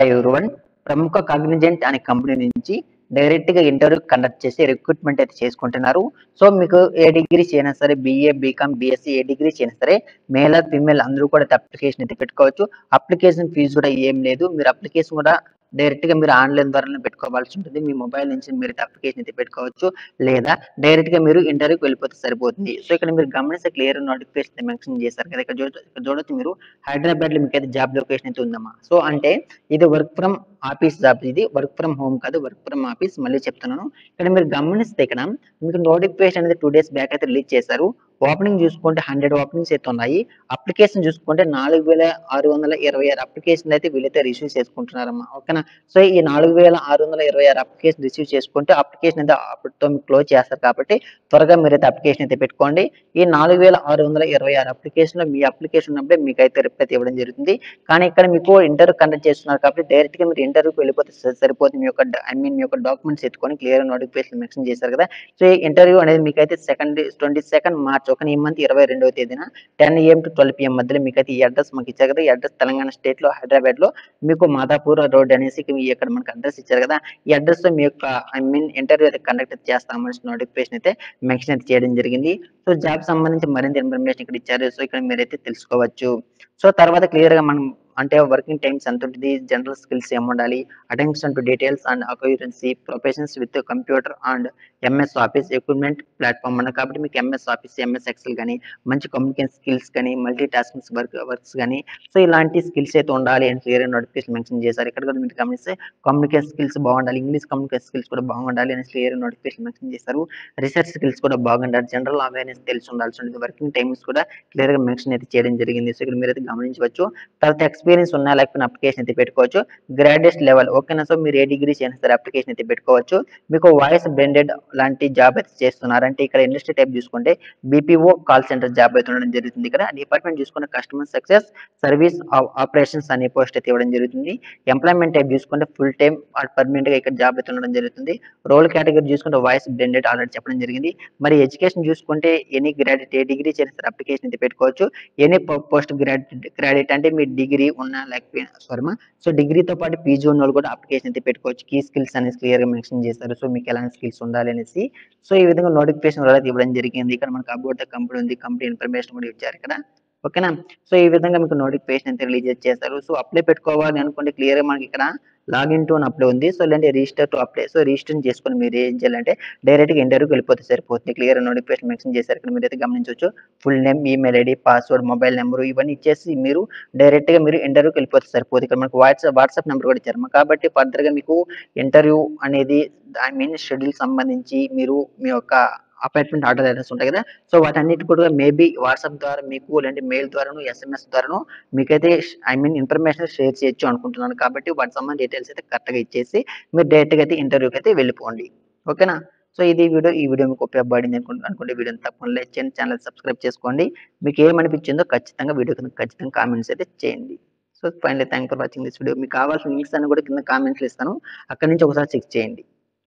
Everyone ప్రముఖ Cognizant అనే company నుంచి డైరెక్ట్ గా ఇంటర్వ్యూ కండక్ట్ చేసి రిక్రూట్మెంట్ అయితే చేసుకుంటున్నారు. సో మీకు ఏ డిగ్రీస్ అయినా సరే బీఏ, బీకామ్, బీఎస్సీ ఏ డిగ్రీస్ అయినా సరే మేల్ ఆర్ ఫీమేల్ అందరూ కూడా అప్లికేషన్ అయితే పెట్టుకోవచ్చు. అప్లికేషన్ ఫీజు కూడా ఏం లేదు. మీరు అప్లికేషన్ కూడా డైరెక్ట్ గా మీరు ఆన్లైన్ ద్వారానే పెట్టుకోవాల్సి ఉంటుంది. మీ మొబైల్ నుంచి మీరు అప్లికేషన్ అయితే పెట్టుకోవచ్చు, లేదా డైరెక్ట్ గా మీరు ఇంటర్వ్యూకి వెళ్ళిపోతే సరిపోతుంది. సో ఇక్కడ మీరు గమనిస్తే క్లియర్ నోటిఫికేషన్ మెన్షన్ చేశారు కదా, ఇక్కడ చూడొచ్చు మీరు హైదరాబాద్ లో మీకు అయితే జాబ్ లొకేషన్ అయితే ఉందమ్మా. సో అంటే ఇది వర్క్ ఫ్రమ్ ఆఫీస్ జాబ్, ఇది వర్క్ ఫ్రమ్ హోమ్ కాదు, వర్క్ ఫ్రమ్ ఆఫీస్. మళ్ళీ చెప్తున్నాను, ఇక్కడ మీరు గమనిస్తే ఇక్కడ మీకు నోటిఫికేషన్ అనేది 2 days బ్యాక్ అయితే రిలీజ్ చేశారు. ఓపెనింగ్ చూసుకుంటే 100 ఓపెనింగ్స్ అయితే ఉన్నాయి. అప్లికేషన్ చూసుకుంటే 4626 అప్లికేషన్ అయితే వీళ్ళైతే రిసీవ్ చేసుకుంటున్నారమ్మా. ఓకేనా. సో ఈ 4626 అప్లికేషన్ రిసీవ్ చేసుకుంటే అప్లికేషన్ అయితే అప్పటితో మీకు క్లోజ్ చేస్తారు కాబట్టి త్వరగా మీరైతే అప్లికేషన్ అయితే పెట్టుకోండి. ఈ 4626 అప్లికేషన్ లో మీ అప్లికేషన్ ఉన్నప్పుడే మీకు అయితే రిప్లై ఇవ్వడం జరుగుతుంది. కానీ ఇక్కడ మీకు ఇంటర్వ్యూ కండక్ట్ చేస్తున్నారు కాబట్టి డైరెక్ట్ గా మీరు ఇంటర్వ్యూకి వెళ్ళిపోతే సరిపోతుంది. మీ యొక్క మీ యొక్క డాక్యుమెంట్స్ ఎత్తుకొని క్లియర్ నోటిఫికేషన్ మెన్షన్ చేశారు కదా. సో ఈ ఇంటర్వ్యూ అనేది మీకు అయితే 22 మార్చ్ ఈ మంత్ 22వ తేదీన 10 AM to 12 PM మధ్యలో మీకు అయితే ఈ అడ్రస్ మాకు ఇచ్చారు కదా. ఈ అడ్రస్ తెలంగాణ స్టేట్ లో హైదరాబాద్ లో మీకు మాదాపూర్ రోడ్ అనేసి ఇక్కడ మనకు అడ్రస్ ఇచ్చారు కదా. ఈ అడ్రస్ లో మీ యొక్క ఇంటర్వ్యూ అయితే కండక్ట్ చేస్తామని నోటిఫికేషన్ అయితే మెన్షన్ అయితే చేయడం జరిగింది. సో జాబ్ సంబంధించి మరింత ఇన్ఫర్మేషన్ ఇక్కడ ఇచ్చారు. సో ఇక్కడ మీరైతే తెలుసుకోవచ్చు. సో తర్వాత క్లియర్ గా మనం అంటే వర్కింగ్ టైమ్స్ ఎంత ఉంటుంది, జనరల్ స్కిల్స్ ఏముండాలి, attention to details and accuracy, professions with computer and MS office equipment platform అన్న కాబట్టి మీకు ఎంఎస్ ఆఫీస్, ఎంఎస్ ఎక్సెల్ కానీ మంచి కమ్యూనికేషన్ స్కిల్స్ కానీ మల్టీ టాస్కింగ్ వర్క్స్ కానీ సో ఇలాంటి స్కిల్స్ అయితే ఉండాలి అని క్లియర్ నోటిఫికేషన్ మెన్షన్ చేశారు. ఇక్కడ కూడా మీరు గమనిస్తే కమ్యూనికేషన్ స్కిల్స్ బాగుండాలి, ఇంగ్లీష్ కమ్యూనికేషన్ స్కిల్స్ కూడా బాగుండాలి అని క్లియర్ నోటిఫికేషన్ మెన్షన్ చేశారు. రీసెర్చ్ స్కిల్స్ కూడా బాగుండాలి, జనరల్ అవేర్నెస్ తెలిసి ఉండాల్సి ఉంటుంది. వర్కింగ్ టైమ్స్ కూడా క్లియర్ గా మెన్షన్ అయితే చేయడం జరిగింది. సో ఇక్కడ మీరైతే గమనించవచ్చు. తర్వాత ఎక్స్పీరియన్స్ ఉన్నా లేకపోతే అప్లికేషన్ అయితే పెట్టుకోవచ్చు. గ్రాడ్యుయేట్ లెవెల్ ఓకేనా. సో మీరు ఏ డిగ్రీ చేసినా సరే అప్లికేషన్ అయితే పెట్టుకోవచ్చు. మీకు వాయిస్ బ్లెండెడ్ లాంటి జాబ్ అయితే చేస్తున్నారు అంటే ఇక్కడ ఇండస్ట్రీ టైప్ చూసుకుంటే బీపీఓ కాల్ సెంటర్ జాబ్ అయితే ఉండడం జరుగుతుంది. ఇక్కడ డిపార్ట్మెంట్ చూసుకుంటే కస్టమర్ సక్సెస్ సర్వీస్ ఆపరేషన్స్ అనే పోస్ట్ అయితే ఇవ్వడం జరుగుతుంది. ఎంప్లాయ్మెంట్ టైప్ చూసుకుంటే ఫుల్ టైమ్ పర్మనెంట్ గా ఇక్కడ జాబ్ అయితే ఉండడం జరుగుతుంది. రోల్ కేటగిరీ చూసుకుంటే వాయిస్ బ్లెండెడ్ ఆల్రెడీ చెప్పడం జరిగింది. మరి ఎడ్యుకేషన్ చూసుకుంటే ఎనీ గ్రాడ్యుయేట్ ఏ డిగ్రీ చేసిన సరే అప్లికేషన్ అయితే పెట్టుకోవచ్చు. ఎనీ పోస్ట్ గ్రాడ్యుయేట్ అంటే మీ డిగ్రీ ఉన్నా లేకపోయినా సారీ సో డిగ్రీతో పాటు పీజీ ఉన్న వాళ్ళు కూడా అప్లికేషన్ అయితే పెట్టుకోవచ్చు. కీ స్కిల్స్ అనేది క్లియర్ గా మెన్షన్ చేస్తారు. సో మీకు ఎలాంటి స్కిల్స్ ఉండాలి అనేసి సో ఈ విధంగా నోటిఫికేషన్ కూడా ఇవ్వడం జరిగింది. ఇక్కడ మనకు అబౌట్ ద కంపెనీ ఉంది, కంపెనీ ఇన్ఫర్మేషన్ కూడా ఇచ్చారు ఇక్కడ. ఓకేనా. సో ఈ విధంగా మీకు నోటిఫికేషన్ అయితే రిలీజ్ చేస్తారు. సో అప్లై పెట్టుకోవాలి అనుకుంటే క్లియర్ గా మనకి ఇక్కడ లాగిన్ టు అని అప్లై ఉంది. సో లేదంటే register to apply. So register చేసుకొని మీరు ఏం చేయాలంటే డైరెక్ట్ గా ఇంటర్వ్యూకి వెళ్ళిపోతే సరిపోతుంది. క్లియర్ నోటిఫికేషన్ మెన్షన్ చేశారు. ఇక్కడ మీరైతే గమనించవచ్చు. Full name, email ID, password, mobile number ఇవన్నీ ఇచ్చేసి మీరు డైరెక్ట్ గా మీరు ఇంటర్వ్యూకి వెళ్ళిపోతే సరిపోతుంది. ఇక్కడ మనకు వాట్సాప్ నెంబర్ కూడా ఇచ్చారు కాబట్టి ఫర్దర్ గా మీకు ఇంటర్వ్యూ అనేది షెడ్యూల్ సంబంధించి మీరు మీ యొక్క అపాయింట్మెంట్ ఆర్డర్ లెటర్స్ ఉంటాయి కదా. సో వాటన్నిటి కూడా మేబీ వాట్సాప్ ద్వారా మీకు లేదంటే మెయిల్ ద్వారాను ఎస్ఎంఎస్ ద్వారాను మీకైతే ఇన్ఫర్మేషన్ షేర్ చేయొచ్చు అనుకుంటున్నాను. కాబట్టి వాటి సంబంధించిన డీటెయిల్స్ అయితే కరెక్ట్ గా ఇచ్చేసి మీరు డైరెక్ట్ గా అయితే ఇంటర్వ్యూకి అయితే వెళ్ళిపోండి. ఓకేనా. సో ఇది వీడియో, ఈ వీడియో మీకు ఉపయోగపడింది అనుకుంటే వీడియోని తప్పకుండా లైక్ చేయండి, ఛానల్ సబ్స్క్రైబ్ చేసుకోండి. మీకు ఏమనిపించిందో ఖచ్చితంగా వీడియో కింద ఖచ్చితంగా కామెంట్స్ అయితే చేయండి. So finally thank for watching this video. మీకు కావాల్సిన లింక్స్ అన్ని కూడా కింద కామెంట్స్ ఇస్తాను, అక్కడి నుంచి ఒకసారి చెక్ చేయండి.